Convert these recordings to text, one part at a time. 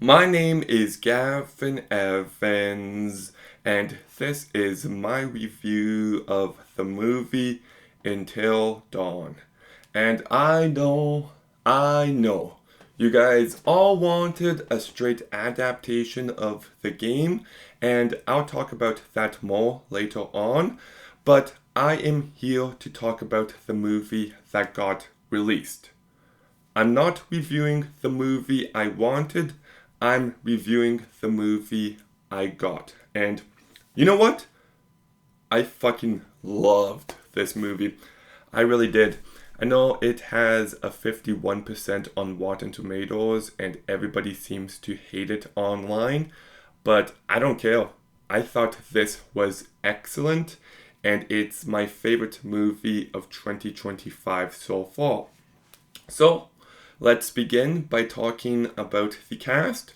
My name is Gavin Evans, and this is my review of the movie Until Dawn. And I know, you guys all wanted a straight adaptation of the game, and I'll talk about that more later on. But I am here to talk about the movie that got released. I'm not reviewing the movie I wanted, I'm reviewing the movie I got. And you know what? I fucking loved this movie. I really did. I know it has a 51% on Rotten Tomatoes and everybody seems to hate it online, but I don't care. I thought this was excellent and it's my favorite movie of 2025 so far. So, let's begin by talking about the cast.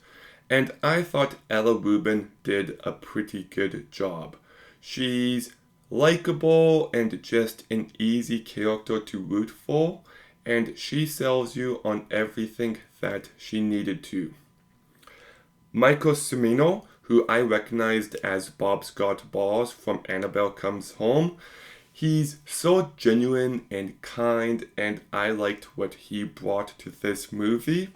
And I thought Ella Rubin did a pretty good job. She's likable and just an easy character to root for, and she sells you on everything that she needed to. Michael Cimino, who I recognized as Bob Scott Bars from Annabelle Comes Home, he's so genuine and kind, and I liked what he brought to this movie.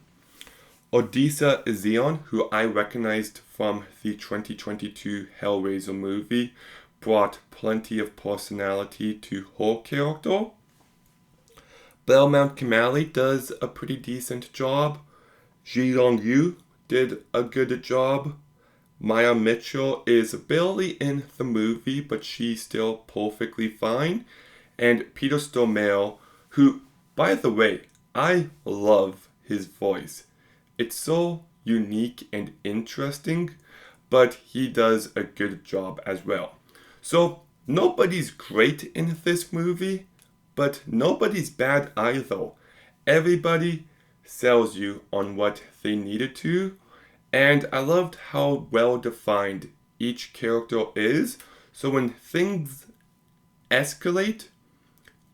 Odessa Zion, who I recognized from the 2022 Hellraiser movie, brought plenty of personality to her character. Belmont Kamali does a pretty decent job. Ji Dong Yu did a good job. Maya Mitchell is barely in the movie, but she's still perfectly fine. And Peter Stormare, who, by the way, I love his voice. It's so unique and interesting, but he does a good job as well. So, nobody's great in this movie, but nobody's bad either. Everybody sells you on what they needed to, and I loved how well defined each character is. So when things escalate,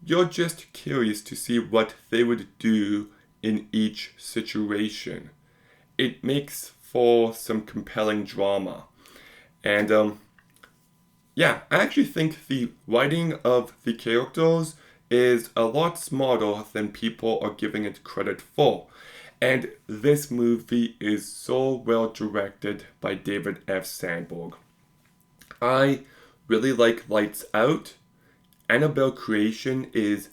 you're just curious to see what they would do in each situation. It makes for some compelling drama. And yeah, I actually think the writing of the characters is a lot smarter than people are giving it credit for. And this movie is so well directed by David F. Sandberg. I really like Lights Out. Annabelle Creation is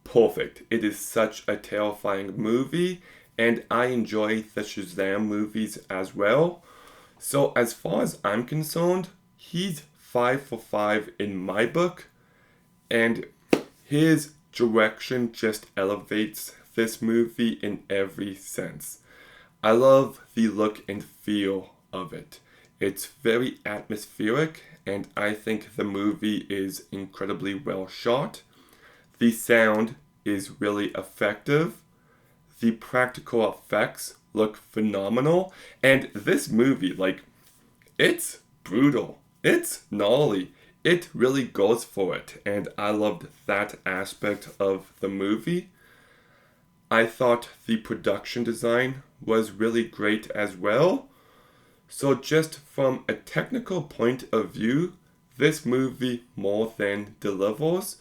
perfect. It is such a terrifying movie, and I enjoy the Shazam movies as well. So, as far as I'm concerned, he's 5 for 5 in my book, and his direction just elevates this movie in every sense. I love the look and feel of it. It's very atmospheric, and I think the movie is incredibly well shot. The sound is really effective. The practical effects look phenomenal. And this movie, it's brutal. It's gnarly. It really goes for it. And I loved that aspect of the movie. I thought the production design was really great as well. So, just from a technical point of view, this movie more than delivers,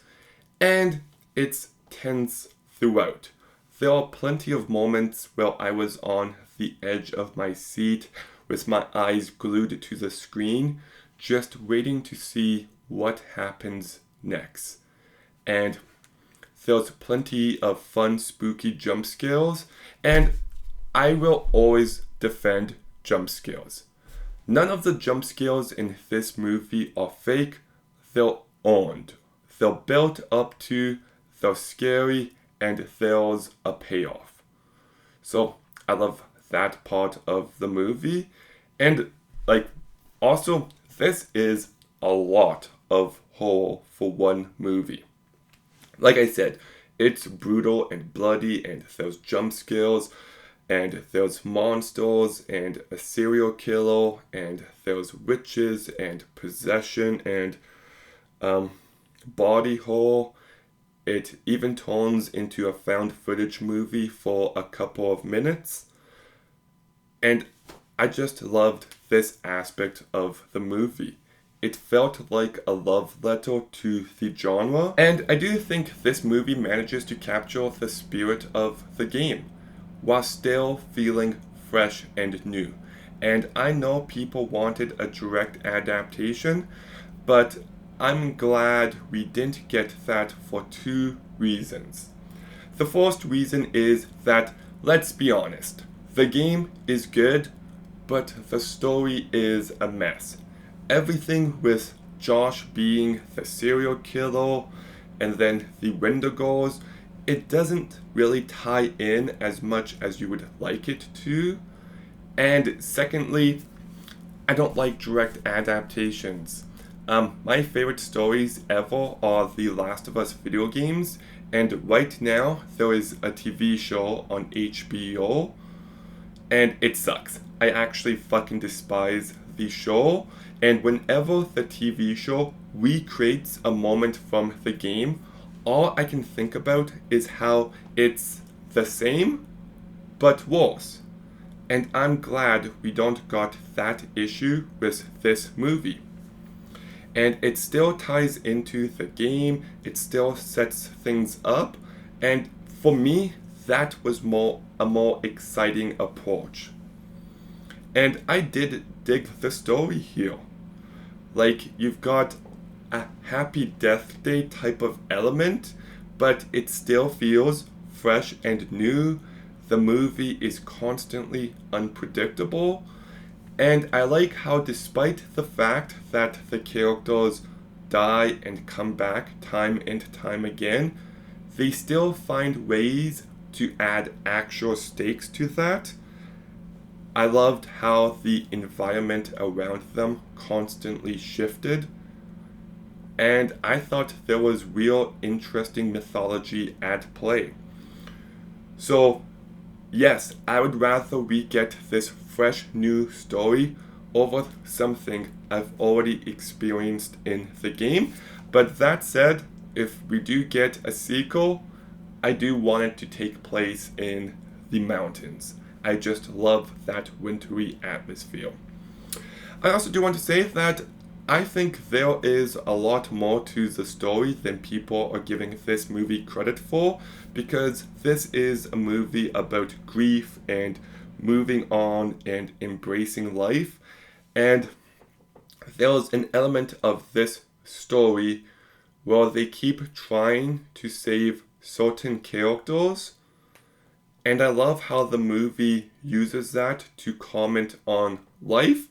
and it's tense throughout. There are plenty of moments where I was on the edge of my seat with my eyes glued to the screen, just waiting to see what happens next. And there's plenty of fun, spooky jump scares, and I will always defend jump scares. None of the jump scares in this movie are fake, they're earned. They're built up to, they're scary, and there's a payoff. So I love that part of the movie. And like also this is a lot of horror for one movie. Like I said, it's brutal and bloody, and there's jump scares, and there's monsters, and a serial killer, and there's witches, and possession, and body horror. It even turns into a found footage movie for a couple of minutes. And I just loved this aspect of the movie. It felt like a love letter to the genre, and I do think this movie manages to capture the spirit of the game while still feeling fresh and new. And I know people wanted a direct adaptation, but I'm glad we didn't get that for two reasons. The first reason is that, let's be honest, the game is good, but the story is a mess. Everything with Josh being the serial killer and then the Wendigos, it doesn't really tie in as much as you would like it to. And secondly, I don't like direct adaptations. My favorite stories ever are the Last of Us video games, and right now there is a TV show on HBO, and it sucks. I actually fucking despise the show, and whenever the TV show recreates a moment from the game, all I can think about is how it's the same, but worse. And I'm glad we don't got that issue with this movie. And it still ties into the game, it still sets things up, and for me, that was a more exciting approach. And I did dig the story here. Like, you've got a happy death day type of element, but it still feels fresh and new. The movie is constantly unpredictable, and I like how, despite the fact that the characters die and come back time and time again, they still find ways to add actual stakes to that. I loved how the environment around them constantly shifted, and I thought there was real interesting mythology at play. So, yes, I would rather we get this fresh new story over something I've already experienced in the game. But that said, if we do get a sequel, I do want it to take place in the mountains. I just love that wintry atmosphere. I also do want to say that I think there is a lot more to the story than people are giving this movie credit for, because this is a movie about grief and moving on and embracing life. And there's an element of this story where they keep trying to save certain characters. And I love how the movie uses that to comment on life,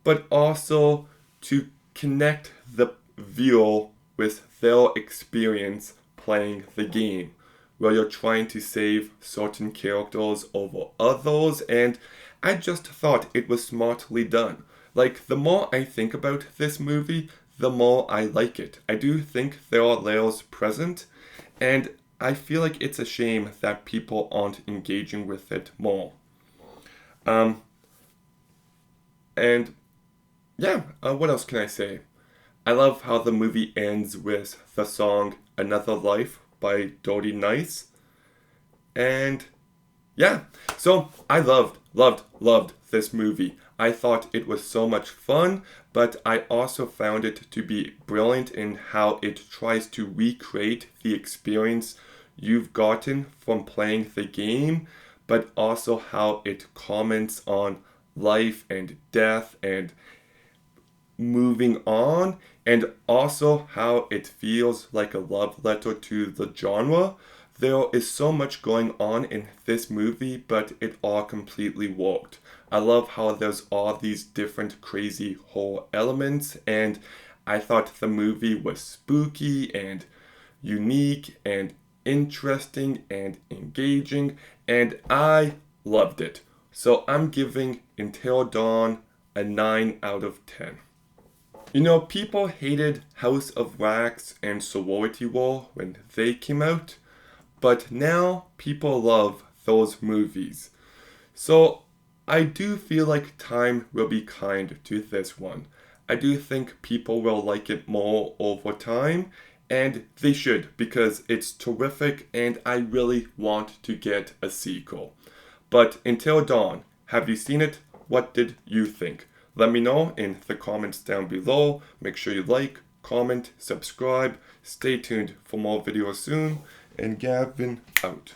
but also to connect the viewer with their experience playing the game, where you're trying to save certain characters over others, and I just thought it was smartly done. Like, the more I think about this movie, the more I like it. I do think there are layers present, and I feel like it's a shame that people aren't engaging with it more. Um, and yeah, what else can I say? I love how the movie ends with the song Another Life by Dirty Nice. And yeah, so I loved this movie. I thought it was so much fun, but I also found it to be brilliant in how it tries to recreate the experience you've gotten from playing the game, but also how it comments on life and death and moving on, and also how it feels like a love letter to the genre. There is so much going on in this movie, but it all completely worked. I love how there's all these different crazy horror elements, and I thought the movie was spooky and unique and interesting and engaging, and I loved it. So I'm giving Until Dawn a 9 out of 10. You know, people hated House of Wax and Sorority War when they came out, but now people love those movies. So I do feel like time will be kind to this one. I do think people will like it more over time, and they should, because it's terrific and I really want to get a sequel. But Until Dawn Have you seen it? What did you think? Let me know in the comments down below. Make sure you like, comment, subscribe. Stay tuned for more videos soon. And Gavin out.